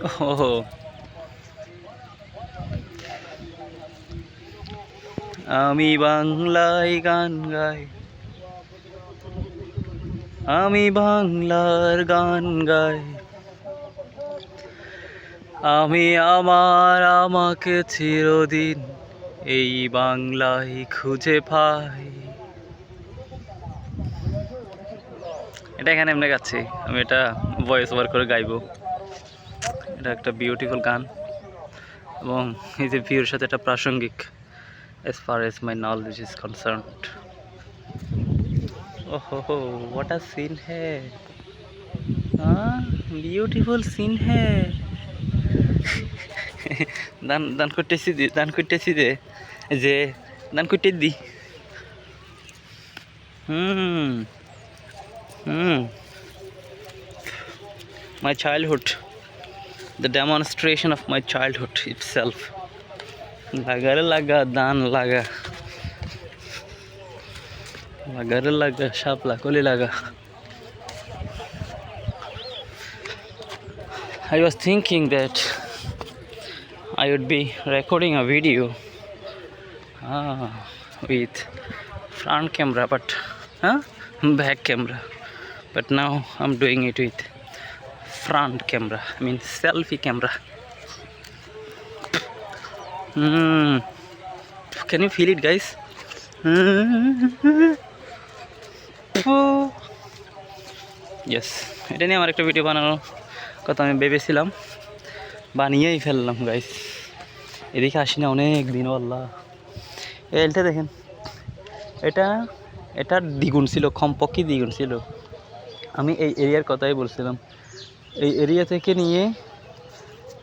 ওহো, আমি বাংলায় গান গাই, আমি বাংলার গান গাই, আমি আমাকে চিরদিন এই বাংলায় খুঁজে পাই। এটা এখানে এমনি গাচ্ছি, আমি এটা ভয়েস ওভার করে গাইবো। এটা একটা বিউটিফুল গান এবং এই যে ভিউর সাথে এটা প্রাসঙ্গিক as far as my knowledge is concerned. Oh, what a scene है, हाँ beautiful scene है। দান দান করতেছি দে, দান করতেছি দে, যে দান করতে দি। হুম হুম my childhood, the demonstration of my childhood itself. লাগা রে লাগা, দান লাগা, লাগা রে লাগা, শাপলা কলি লাগা। I was thinking that I would be recording a video with front camera, but back camera. But now I'm doing it with front camera. I mean selfie camera. Can you feel it, guys? Yes, এটা নিয়ে আমার একটা video বানানোর কথা আমি ভেবেছিলাম, বানিয়েই ফেললাম guys. এদিকে আসি না অনেক দিন, আল্লাহ। এইটা দেখেন, এটা দ্বিগুণ ছিল, কমপক্ষে দ্বিগুণ ছিল। আমি এই এরিয়ার কথাই বলছিলাম, এই এরিয়া থেকে নিয়ে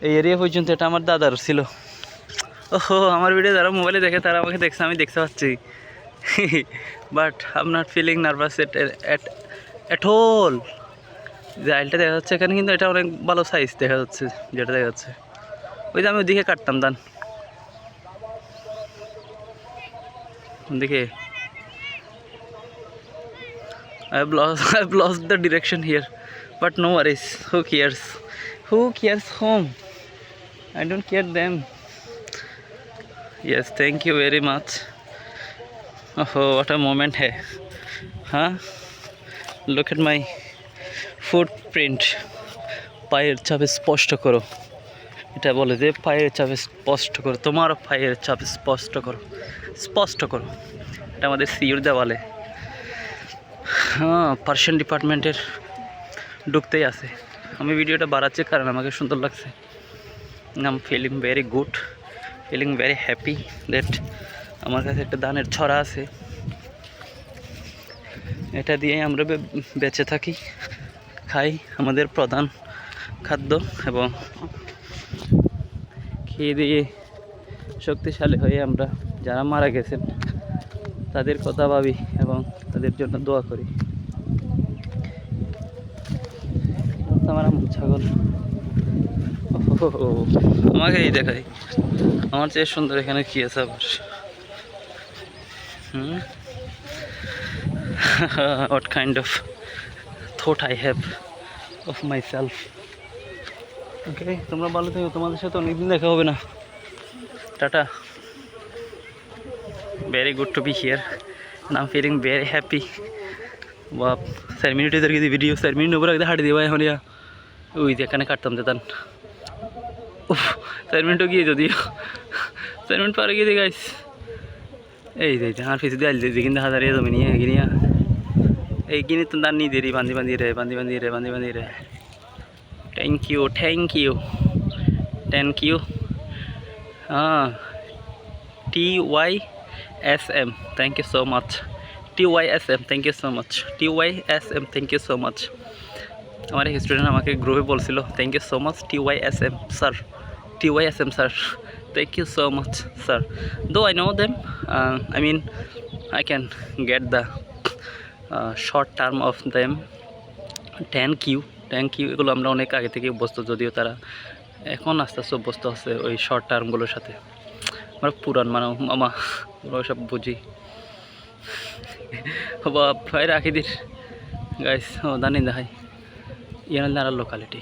এই এরিয়া পর্যন্ত এটা আমার দাদার ছিল। ওহো, আমার ভিডিও যারা মোবাইলে দেখে তারা আমাকে দেখছে, আমি দেখতে পাচ্ছি। But I am not feeling nervous at all. যে আইলটা দেখা যাচ্ছে এখানে, কিন্তু এটা অনেক ভালো সাইজ দেখা যাচ্ছে, যেটা দেখা যাচ্ছে। ওই যে আমি ওইদিকে কাটতাম দান, দেখে I've lost the direction here, but no worries. Who cares? Who cares whom? I don't care them. Yes, thank you very much. Oh, what a moment hai, huh? Look at my footprint. পায়ের চাপ স্পষ্ট করো, এটা বলে যে পায়ের চাপ স্পষ্ট করো, তোমার পায়ের চাপ স্পষ্ট করো, স্পষ্ট করো। এটা আমাদের সিউর দেওয়ালে, হ্যাঁ, পার্সিয়ান ডিপার্টমেন্টের ঢুকতেই আছে। আমি ভিডিওটা বাড়াচ্ছি কারণ আমাকে সুন্দর লাগছে। I am feeling very good, feeling very happy that আমার কাছে একটা ধানের ছড়া আছে, এটা দিয়ে আমরা বেঁচে থাকি, খাই, আমাদের প্রধান খাদ্য। এবং খেয়ে দিয়ে শক্তিশালী হয়ে আমরা যারা মারা গেছেন তাদের কথা ভাবি এবং তাদের জন্য দোয়া করি। আমার ছাগল আমাকে এই দেখাই, আমার চেয়ে সুন্দর এখানে কি আছে আবার। What kind of thought I have of myself. Okay, তোমরা ভালো থেকো, তোমাদের সাথে অনেকদিন দেখা হবে না। Tata. Very good to be here and I'm feeling very happy. বাপ 4 মিনিট ইধার কি ভিডিও 4 মিনিট উপরে একদম হাঁটি দিবা এখন। ওই যে এখানে কাটতাম যেতাম। 4 মিনিটও গিয়ে যদিও 4 মিনিট পরে গিয়ে গাইস, এই যে আমার পিছু দিয়ে আলছে কিন্তু হাজার জমি নিয়ে গিনিয়া এই কিনে তো দান নিয়ে দেরি বান্ধি বান্ধি রে। Thank you TYSM, thank you so much. TYSM, thank you so much. TYSM, thank you so much. আমার এক স্টুডেন্ট আমাকে গ্রুপে বলছিল thank you so much TYSM sir, TYSM sir, thank you so much sir. Though I know them, I mean I can get the short term of them. Thank you এগুলো আমরা অনেক আগে থেকে অভ্যস্ত, যদিও তারা এখন আস্তে আস্তে অভ্যস্ত আছে ওই শর্ট টার্মগুলোর সাথে। আমরা পুরান মামা ওরা সব বুঝি। ভাই রাখি দির গাইস, ও দানি দেখাই ইয়ার লোকালিটি।